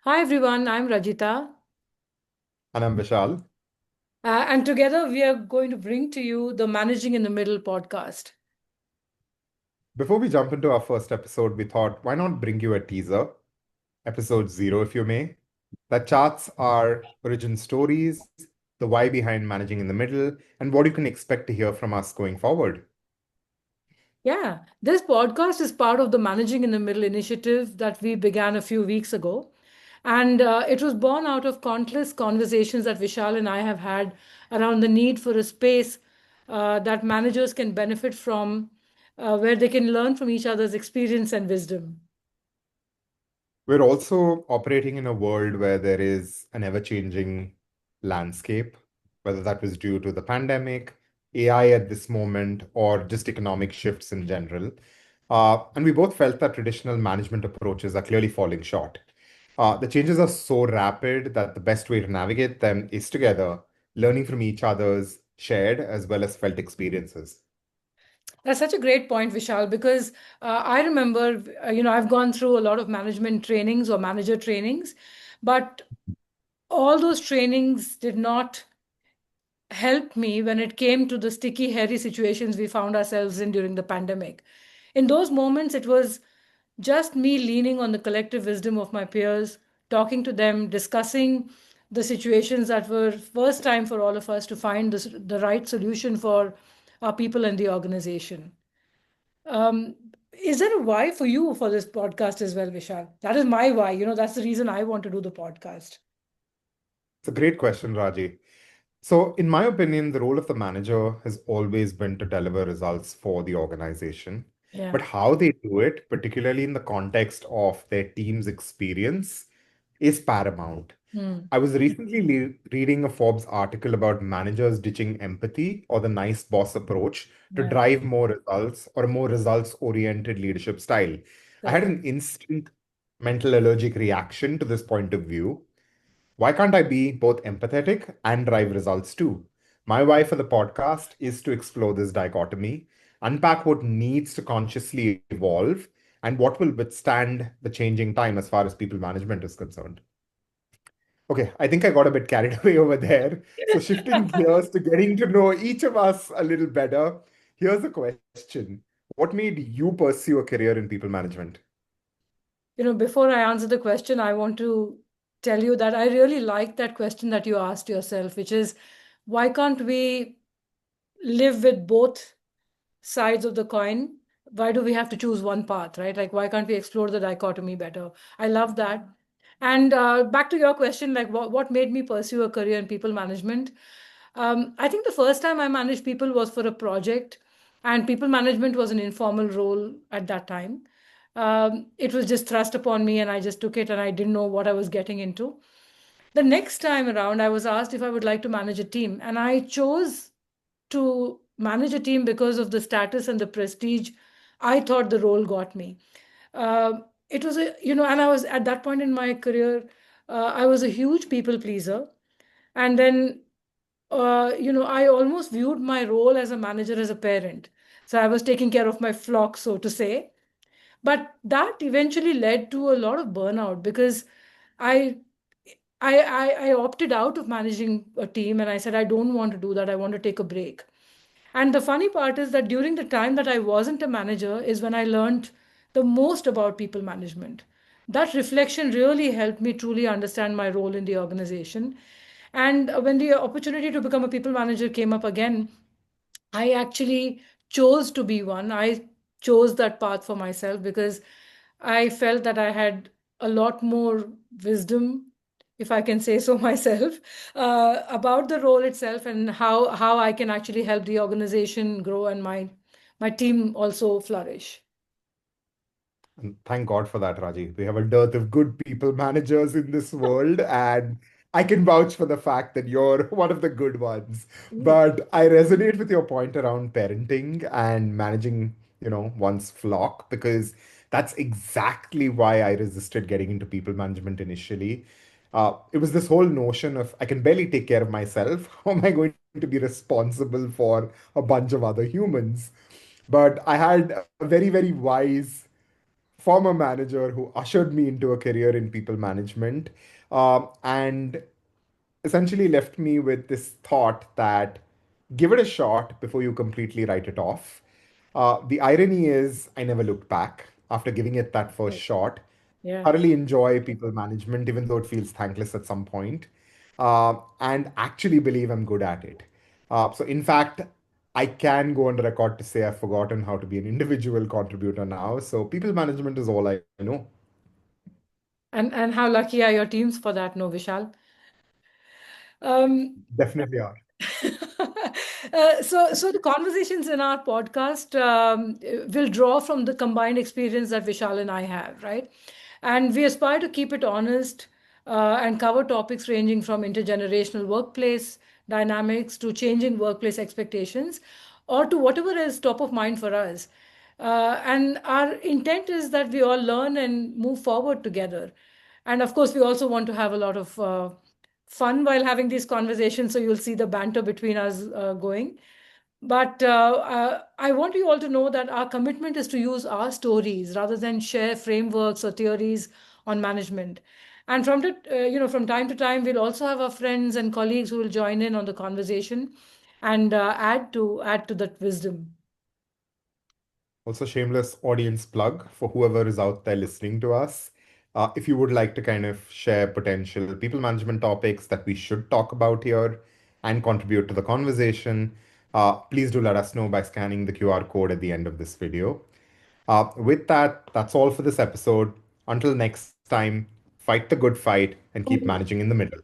Hi everyone, I'm Rajita, And I'm Vishal. and together we are going to bring to you the Managing in the Middle podcast. Before we jump into our first episode, we thought, why not bring you a teaser, episode zero, if you may, that charts our origin stories, the why behind managing in the middle, and what you can expect to hear from us going forward. Yeah, this podcast is part of the Managing in the Middle initiative that we began a few weeks ago. And it was born out of countless conversations that Vishal and I have had around the need for a space that managers can benefit from, where they can learn from each other's experience and wisdom. We're also operating in a world where there is an ever-changing landscape, whether that was due to the pandemic, AI at this moment, or just economic shifts in general. And we both felt that traditional management approaches are clearly falling short. The changes are so rapid that the best way to navigate them is together, learning from each other's shared as well as felt experiences. That's such a great point, Vishal, because I remember, I've gone through a lot of management trainings or manager trainings, but all those trainings did not help me when it came to the sticky, hairy situations we found ourselves in during the pandemic. In those moments, it was just me leaning on the collective wisdom of my peers, talking to them, discussing the situations that were first time for all of us to find the right solution for our people and the organization. Um, is there a why for you for this podcast as well, Vishal? That is my why. That's the reason I want to do the podcast. It's a great question, Raji. So, in my opinion, the role of the manager has always been to deliver results for the organization. Yeah. But how they do it, particularly in the context of their team's experience, is paramount. Hmm. I was recently reading a Forbes article about managers ditching empathy or the nice boss approach to Yeah. drive more results or a more results-oriented leadership style. I had Correct. an instant mental allergic reaction to this point of view. Why can't I be both empathetic and drive results too? My why for the podcast is to explore this dichotomy, unpack what needs to consciously evolve, and what will withstand the changing time as far as people management is concerned. Okay, I think I got a bit carried away over there. So, shifting gears to getting to know each of us a little better, here's a question. What made you pursue a career in people management? Before I answer the question, I want to tell you that I really like that question that you asked yourself, which is why can't we live with both sides of the coin? Why do we have to choose one path, right? Like, why can't we explore the dichotomy better? I love that. And back to your question, like, what made me pursue a career in people management? I think the first time I managed people was for a project, and people management was an informal role at that time. It was just thrust upon me, and I just took it, and I didn't know what I was getting into. The next time around, I was asked if I would like to manage a team, and I chose to manage a team because of the status and the prestige I thought the role got me. It was and I was at that point in my career, I was a huge people pleaser. And then, I almost viewed my role as a manager as a parent. So I was taking care of my flock, so to say. But that eventually led to a lot of burnout because I I opted out of managing a team and I said, I don't want to do that. I want to take a break. And the funny part is that during the time that I wasn't a manager is when I learned the most about people management. That reflection really helped me truly understand my role in the organization. And when the opportunity to become a people manager came up again, I actually chose to be one. I chose that path for myself because I felt that I had a lot more wisdom, if I can say so myself, about the role itself and how I can actually help the organization grow and my team also flourish. And thank God for that, Raji. We have a dearth of good people managers in this world, and I can vouch for the fact that you're one of the good ones. Yeah. But I resonate with your point around parenting and managing, one's flock, because that's exactly why I resisted getting into people management initially. It was this whole notion of I can barely take care of myself. How am I going to be responsible for a bunch of other humans? But I had a very, very wise former manager who ushered me into a career in people management, and essentially left me with this thought that give it a shot before you completely write it off. The irony is, I never looked back after giving it that first Right. shot. Yeah. Thoroughly enjoy people management, even though it feels thankless at some point, and actually believe I'm good at it. So, in fact, I can go on the record to say I've forgotten how to be an individual contributor now. So, people management is all I know. And how lucky are your teams for that, no, Vishal? Um, Definitely are. so the conversations in our podcast will draw from the combined experience that Vishal and I have, right? And we aspire to keep it honest and cover topics ranging from intergenerational workplace dynamics to changing workplace expectations or to whatever is top of mind for us. And our intent is that we all learn and move forward together. And of course, we also want to have a lot of fun while having these conversations. So you'll see the banter between us going. But I want you all to know that our commitment is to use our stories rather than share frameworks or theories on management. And from time to time, we'll also have our friends and colleagues who will join in on the conversation and add to that wisdom. Also, shameless audience plug for whoever is out there listening to us. If you would like to kind of share potential people management topics that we should talk about here and contribute to the conversation, please do let us know by scanning the QR code at the end of this video. With that, that's all for this episode. Until next time, fight the good fight and keep managing in the middle.